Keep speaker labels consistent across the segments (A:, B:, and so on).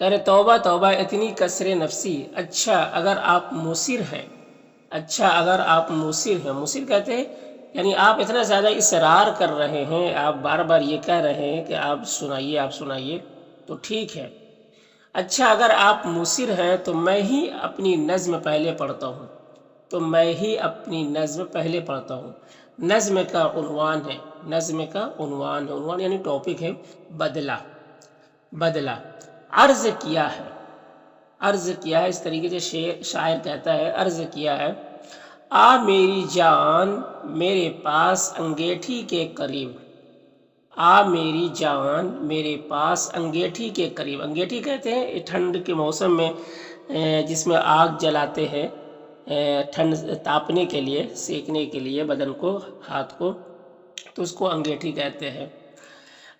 A: کہہ رہے توبہ توبہ اتنی کسر نفسی، اچھا اگر آپ مصر ہیں، اچھا اگر آپ مصر ہیں، مصر کہتے ہیں یعنی آپ اتنا زیادہ اصرار کر رہے ہیں، آپ بار بار یہ کہہ رہے ہیں کہ آپ سنائیے آپ سنائیے، تو ٹھیک ہے، اچھا اگر آپ مصر ہیں تو میں ہی اپنی نظم پہلے پڑھتا ہوں، تو میں ہی اپنی نظم پہلے پڑھتا ہوں۔ نظم کا عنوان ہے، نظم کا عنوان ہے، عنوان یعنی ٹاپک ہے بدلہ، بدلہ عرض کیا ہے، عرض کیا ہے، اس طریقے سے شاعر کہتا ہے عرض کیا ہے، آ میری جان میرے پاس انگیٹھی کے قریب، آ میری جان میرے پاس انگیٹھی کے قریب، انگیٹھی کہتے ہیں ٹھنڈ کے موسم میں جس میں آگ جلاتے ہیں ٹھنڈ تاپنے کے لیے، سیکنے کے لیے بدن کو، ہاتھ کو، تو اس کو انگیٹھی کہتے ہیں۔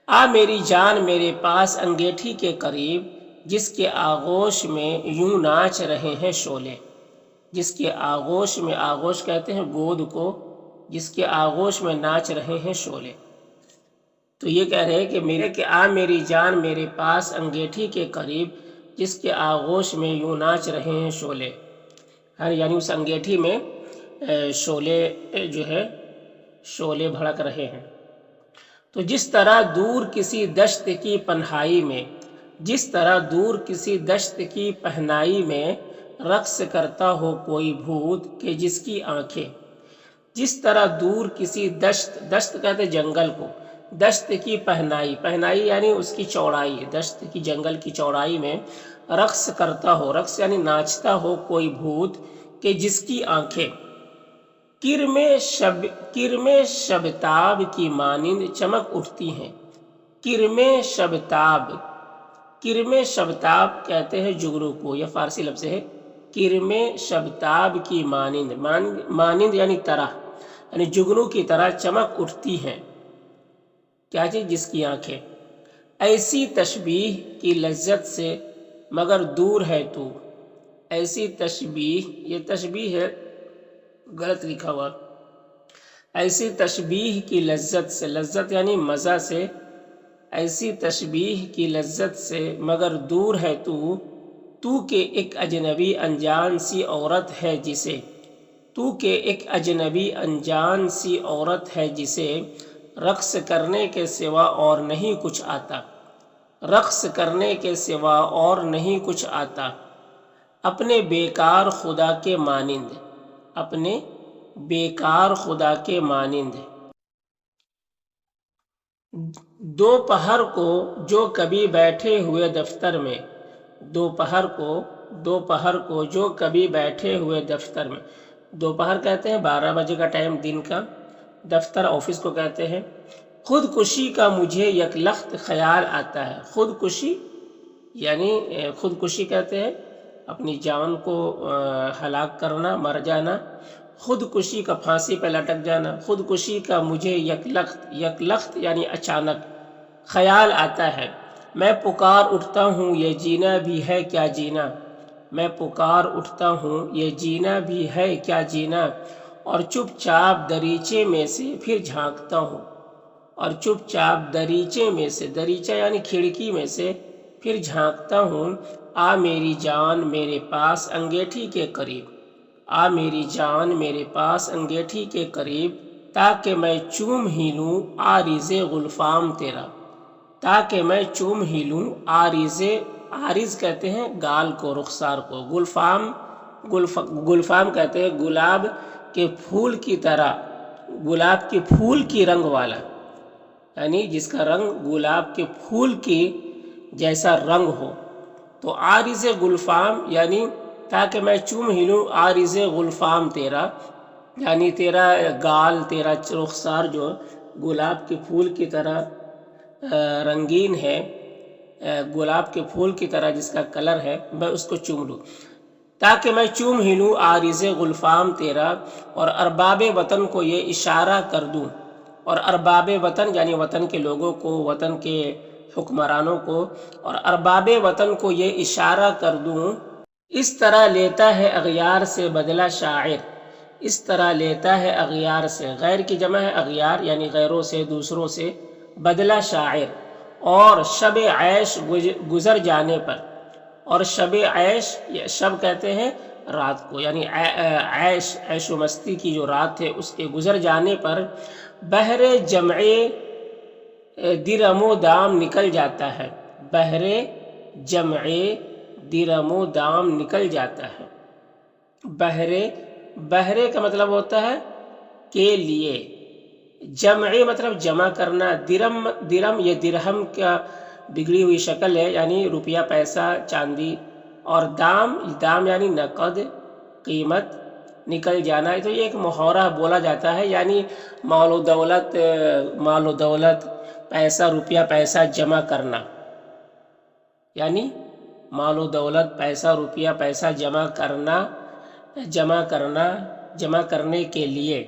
A: آ میری جان میرے پاس انگیٹھی کے قریب، جس کے آغوش میں یوں ناچ رہے ہیں شعلے، جس کے آغوش میں، آغوش کہتے ہیں گود کو، جس کے آغوش میں ناچ رہے ہیں شعلے۔ تو یہ کہہ رہے ہیں کہ آ میری جان میرے پاس انگیٹھی کے قریب، جس کے آغوش میں یوں ناچ رہے ہیں شعلے، یعنی اس انگیٹھی میں شعلے جو ہے شعلے بھڑک رہے ہیں۔ تو جس طرح دور کسی دشت کی پنہائی میں، جس طرح دور کسی دشت کی پہنائی میں رقص کرتا ہو کوئی بھوت کہ جس کی آنکھیں، جس طرح دور کسی دشت، دشت کہتے جنگل کو، دشت کی پہنائی، پہنائی یعنی اس کی چوڑائی، دشت کی جنگل کی چوڑائی میں رقص کرتا ہو، رقص یعنی ناچتا ہو کوئی بھوت کہ جس کی آنکھیں کرم شبتاب کی مانند چمک اٹھتی ہیں۔ کرم شبتاب، کرم شبتاب کہتے ہیں جگنو کو، یہ فارسی لفظ ہے، کرم شبتاب کی مانند، مانند یعنی طرح، یعنی جگنو کی طرح چمک اٹھتی ہیں، کیا چیز؟ جس کی آنکھیں، ایسی تشبیہ کی لذت سے مگر دور ہے تو، ایسی تشبیہ، یہ تشبیہ ہے غلط لکھا ہوا، ایسی تشبیہ کی لذت سے، لذت یعنی مزہ سے، ایسی تشبیہ کی لذت سے مگر دور ہے تو کہ ایک اجنبی انجان سی عورت ہے جسے، تو کہ ایک اجنبی انجان سی عورت ہے جسے رقص کرنے کے سوا اور نہیں کچھ آتا، رقص کرنے کے سوا اور نہیں کچھ آتا، اپنے بیکار خدا کے مانند، اپنے بیکار خدا کے مانند۔ دوپہر کو جو کبھی بیٹھے ہوئے دفتر میں، دوپہر کو جو کبھی بیٹھے ہوئے دفتر میں، دوپہر کہتے ہیں 12 بجے کا ٹائم دن کا، دفتر آفس کو کہتے ہیں۔ خودکشی کا مجھے یک لخت خیال آتا ہے، خودکشی یعنی خودکشی کہتے ہیں اپنی جان کو ہلاک کرنا، مر جانا، خودکشی کا پھانسی پہ لٹک جانا، خودکشی کا مجھے یک لخت یعنی اچانک خیال آتا ہے، میں پکار اٹھتا ہوں یہ جینا بھی ہے کیا جینا، میں پکار اٹھتا ہوں یہ جینا بھی ہے کیا جینا، اور چپ چاپ دریچے میں سے پھر جھانکتا ہوں، اور چپ چاپ دریچے میں سے، دریچہ یعنی کھڑکی میں سے پھر جھانکتا ہوں، آ میری جان میرے پاس انگیٹھی کے قریب، آ میری جان میرے پاس انگیٹھی کے قریب، تاکہ میں چوم ہی لوں عارض گلفام تیرا، تاکہ میں چوم ہی لوں عارض کہتے ہیں گال کو، رخسار کو، گلفام کہتے ہیں گلاب کے پھول کی طرح، گلاب کے پھول کی رنگ والا، یعنی جس کا رنگ گلاب کے پھول کی جیسا رنگ ہو، تو عارض گلفام یعنی تاکہ میں چوم ہی لوں عارض گلفام تیرا، یعنی تیرا گال، تیرا رخسار جو گلاب کے پھول کی طرح رنگین ہے، گلاب کے پھول کی طرح جس کا کلر ہے، میں اس کو چوم لوں، تاکہ میں چوم ہی لوں عارض گلفام تیرا، اور ارباب وطن کو یہ اشارہ کر دوں، اور ارباب وطن یعنی وطن کے لوگوں کو، وطن کے حکمرانوں کو، اور ارباب وطن کو یہ اشارہ کر دوں، اس طرح لیتا ہے اغیار سے بدلہ شاعر، اس طرح لیتا ہے اغیار سے، غیر کی جمع ہے اغیار یعنی غیروں سے، دوسروں سے، بدلہ شاعر، اور شب عیش گزر جانے پر، اور شب عیش، یہ شب کہتے ہیں رات کو، یعنی عیش و مستی کی جو رات ہے اس کے گزر جانے پر بہر جمع درم و دام نکل جاتا ہے، بہر جمع درم و دام نکل جاتا ہے۔ بہرے کا مطلب ہوتا ہے کے لیے، جمع مطلب جمع کرنا، درم یہ درہم کا بگڑی ہوئی شکل ہے، یعنی روپیہ پیسہ چاندی، اور دام یعنی نقد قیمت، نکل جانا ہے۔ تو یہ ایک محاورہ بولا جاتا ہے، یعنی مال و دولت پیسہ روپیہ پیسہ جمع کرنا، یعنی مال و دولت پیسہ روپیہ پیسہ جمع کرنے کے لیے۔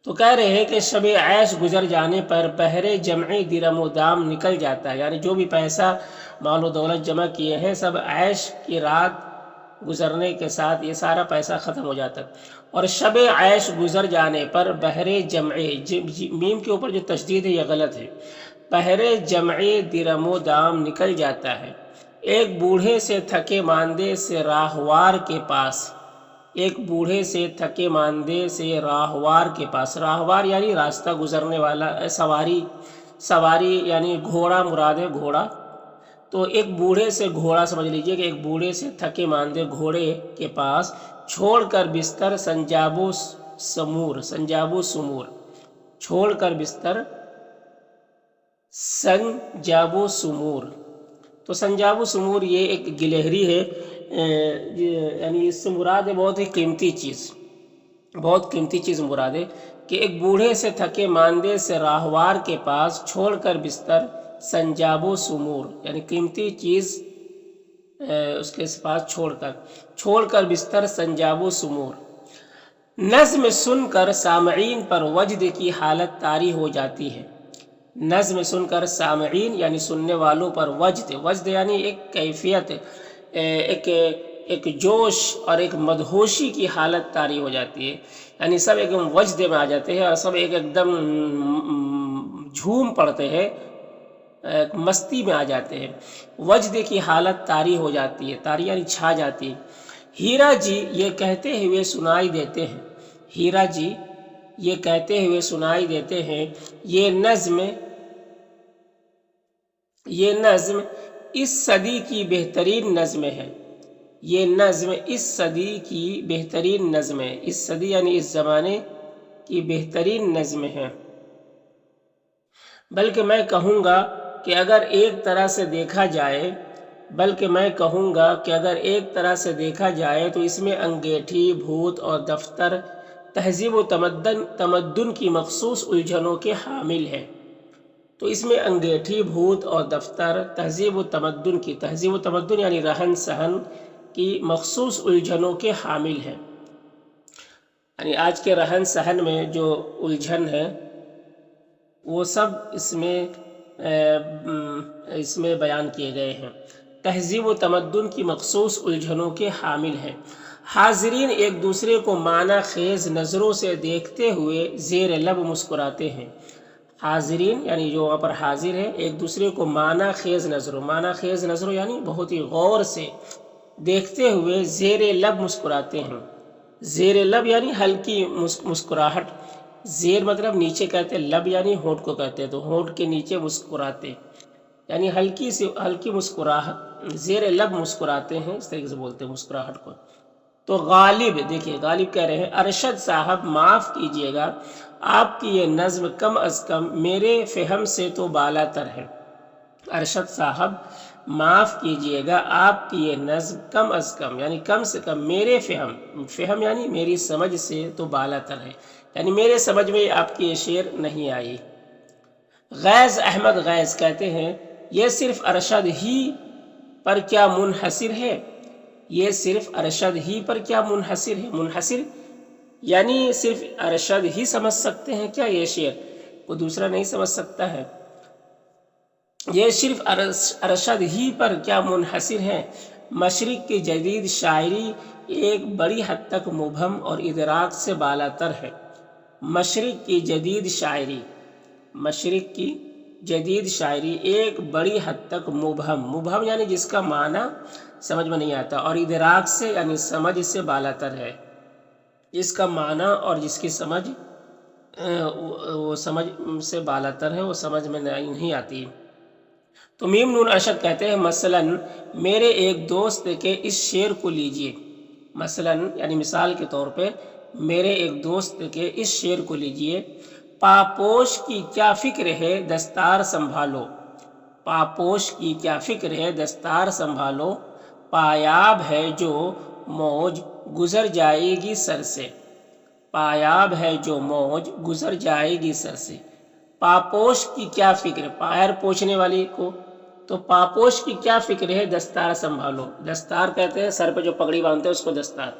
A: تو کہہ رہے ہیں کہ شب عیش گزر جانے پر بہر جمع درم و دام نکل جاتا ہے، یعنی جو بھی پیسہ مال و دولت جمع کیے ہیں سب عیش کی رات گزرنے کے ساتھ یہ سارا پیسہ ختم ہو جاتا ہے۔ اور شب عیش گزر جانے پر بہر جمع، میم کے اوپر جو تشدید ہے یہ غلط ہے، بہر جمع درم و دام نکل جاتا ہے، ایک بوڑھے سے تھکے ماندے سے راہوار کے پاس، ایک بوڑھے سے تھکے ماندے سے راہوار کے پاس، راہوار یعنی راستہ گزرنے والا، سواری یعنی گھوڑا مراد ہے، گھوڑا۔ تو ایک بوڑھے سے، گھوڑا سمجھ لیجئے کہ ایک بوڑھے سے تھکے ماندے گھوڑے کے پاس چھوڑ کر بستر سنجاب و سمور، چھوڑ کر بستر سنجاب و سمور۔ تو سنجاب و سمور یہ ایک گلہری ہے، یعنی اس سے مراد ہے بہت ہی قیمتی چیز مراد ہے کہ ایک بوڑھے سے تھکے ماندے سے راہوار کے پاس چھوڑ کر بستر سنجاب و سمور، یعنی قیمتی چیز اس کے پاس چھوڑ کر بستر سنجاب و سمور۔ نظم سن کر سامعین پر وجد کی حالت طاری ہو جاتی ہے، نظم سن کر سامعین یعنی سننے والوں پر وجد یعنی ایک کیفیت، ایک جوش اور ایک مدہوشی کی حالت طاری ہو جاتی ہے، یعنی سب ایک دم وجد میں آ جاتے ہیں اور سب ایک دم جھوم پڑتے ہیں، مستی میں آ جاتے ہیں، وجد کی حالت طاری ہو جاتی ہے، طاری یعنی چھا جاتی ہے۔ ہیرا جی یہ کہتے ہوئے سنائی دیتے ہیں، ہیرا جی یہ کہتے ہوئے سنائی دیتے ہیں، یہ نظم اس صدی کی بہترین نظم ہے، یہ نظم اس صدی کی بہترین نظم ہے، اس صدی یعنی اس زمانے کی بہترین نظم ہے۔ بلکہ میں کہوں گا کہ اگر ایک طرح سے دیکھا جائے تو اس میں انگیٹھی، بھوت اور دفتر تہذیب و تمدن کی مخصوص الجھنوں کے حامل ہے۔ تو اس میں انگیٹھی، بھوت اور دفتر تہذیب و تمدن یعنی رہن سہن کی مخصوص الجھنوں کے حامل ہے، یعنی آج کے رہن سہن میں جو الجھن ہے وہ سب اس میں بیان کیے گئے ہیں۔ تہذیب و تمدن کی مخصوص الجھنوں کے حامل ہیں۔ حاضرین ایک دوسرے کو معنی خیز نظروں سے دیکھتے ہوئے زیر لب مسکراتے ہیں، حاضرین یعنی جو وہاں پر حاضر ہے ایک دوسرے کو معنی خیز نظروں یعنی بہت ہی غور سے دیکھتے ہوئے زیر لب مسکراتے ہیں، زیر لب یعنی ہلکی مسکراہٹ، زیر مطلب نیچے کہتے ہیں، لب یعنی ہونٹ کو کہتے ہیں، تو ہونٹ کے نیچے مسکراتے یعنی ہلکی مسکراہٹ، زیر لب مسکراتے ہیں، اس طریقے سے بولتے ہیں مسکراہٹ کو۔ تو غالب، دیکھیے غالب کہہ رہے ہیں ارشد صاحب معاف کیجئے گا، آپ کی یہ نظم کم از کم میرے فہم سے تو بالا تر ہے، ارشد صاحب معاف کیجئے گا، آپ کی یہ نظم کم از کم یعنی کم سے کم میرے فہم یعنی میری سمجھ سے تو بالا تر ہے، یعنی میرے سمجھ میں آپ کی یہ شعر نہیں آئی۔ غیظ احمد غیظ کہتے ہیں یہ صرف ارشد ہی پر کیا منحصر ہے، یہ صرف ارشد ہی پر کیا منحصر ہے، منحصر یعنی صرف ارشد ہی سمجھ سکتے ہیں کیا یہ شعر، کوئی دوسرا نہیں سمجھ سکتا ہے، یہ صرف ارشد ہی پر کیا منحصر ہے۔ مشرق کی جدید شاعری ایک بڑی حد تک مبہم اور ادراک سے بالا تر ہے، مشرق کی جدید شاعری ایک بڑی حد تک مبہم یعنی جس کا معنی سمجھ میں نہیں آتا، اور ادراک سے یعنی سمجھ سے بالاتر ہے، جس کا معنی اور جس کی سمجھ وہ سمجھ سے بالاتر ہے، وہ سمجھ میں نہیں آتی۔ تو میم نون اشد کہتے ہیں مثلاً میرے ایک دوست کے اس شعر کو لیجئے، مثلاً یعنی مثال کے طور پہ میرے ایک دوست کے اس شعر کو لیجئے، پاپوش کی کیا فکر ہے دستار سنبھالو، پاپوش کی کیا فکر ہے دستار سنبھالو، پایاب ہے جو موج گزر جائے گی سر سے، پایاب ہے جو موج گزر جائے گی سر سے۔ پاپوش کی کیا فکر، پیر پوچھنے والی کو، تو پاپوش کی کیا فکر ہے دستار سنبھالو، دستار کہتے ہیں سر پہ جو پگڑی باندھتے ہیں اس کو دستار،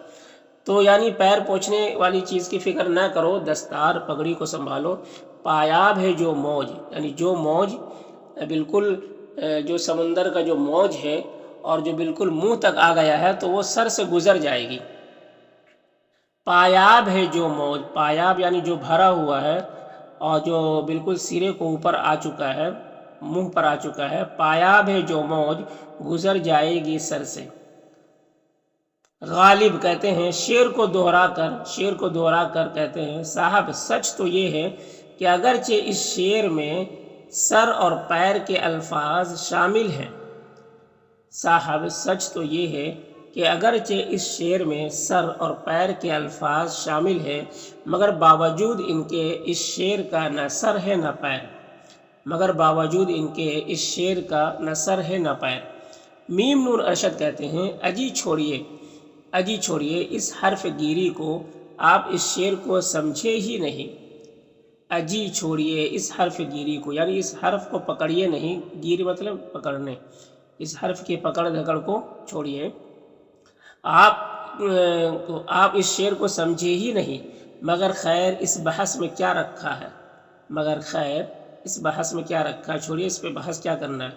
A: تو یعنی پیر پوچھنے والی چیز کی فکر نہ کرو، دستار پگڑی کو سنبھالو۔ پایاب ہے جو موج یعنی جو موج بالکل جو سمندر کا جو موج ہے اور جو بالکل منہ تک آ گیا ہے تو وہ سر سے گزر جائے گی۔ پایاب ہے جو موج، پایاب یعنی جو بھرا ہوا ہے اور جو بالکل سرے کو اوپر آ چکا ہے، منہ پر آ چکا ہے، پایاب ہے جو موج گزر جائے گی سر سے۔ غالب کہتے ہیں شعر کو دہرا کر کہتے ہیں صاحب سچ تو یہ ہے کہ اگرچہ اس شعر میں سر اور پیر کے الفاظ شامل ہیں، صاحب سچ تو یہ ہے کہ اگرچہ اس شعر میں سر اور پیر کے الفاظ شامل ہیں، مگر باوجود ان کے اس شعر کا نہ سر ہے نہ پیر، مگر باوجود ان کے اس شعر کا نہ سر ہے نہ پیر۔ میم نون ارشد کہتے ہیں اجی چھوڑیے اس حرف گیری کو، آپ اس شعر کو سمجھے ہی نہیں، اجی چھوڑیے اس حرف گیری کو یعنی اس حرف کو پکڑیے نہیں، گیر مطلب پکڑنے، اس حرف کی پکڑ دھکڑ کو چھوڑیے، آپ اس شعر کو سمجھے ہی نہیں، مگر خیر اس بحث میں کیا رکھا ہے، چھوڑیے اس پہ بحث کیا کرنا ہے۔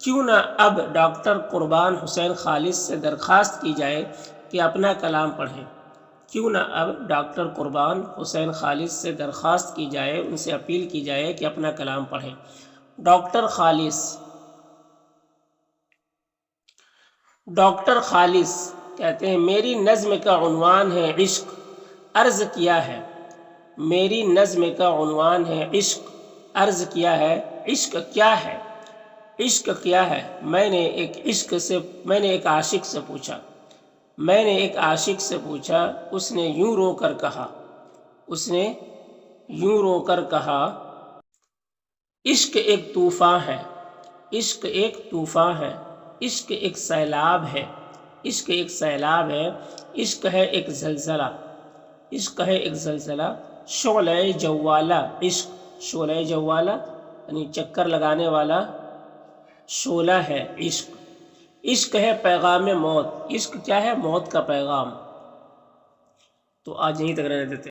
A: کیوں نہ اب ڈاکٹر قربان حسین خالص سے درخواست کی جائے کہ اپنا کلام پڑھیں، کیوں نہ اب ڈاکٹر قربان حسین خالص سے درخواست کی جائے، ان سے اپیل کی جائے کہ اپنا کلام پڑھیں۔ ڈاکٹر خالص کہتے ہیں میری نظم کا عنوان ہے عشق، عرض کیا ہے، میری نظم کا عنوان ہے عشق، عرض کیا ہے، عشق کیا ہے، عشق کیا ہے، میں نے ایک عاشق سے پوچھا، اس نے یوں رو کر کہا، عشق ایک طوفاں ہے، عشق ایک سیلاب ہے، عشق ہے ایک زلزلہ، شعلہ جوالہ، شعلہ جوالہ یعنی چکر لگانے والا شعلہ ہے عشق ہے پیغام موت، عشق کیا ہے، موت کا پیغام۔ تو آج یہیں تک رہنے دیتے ہیں۔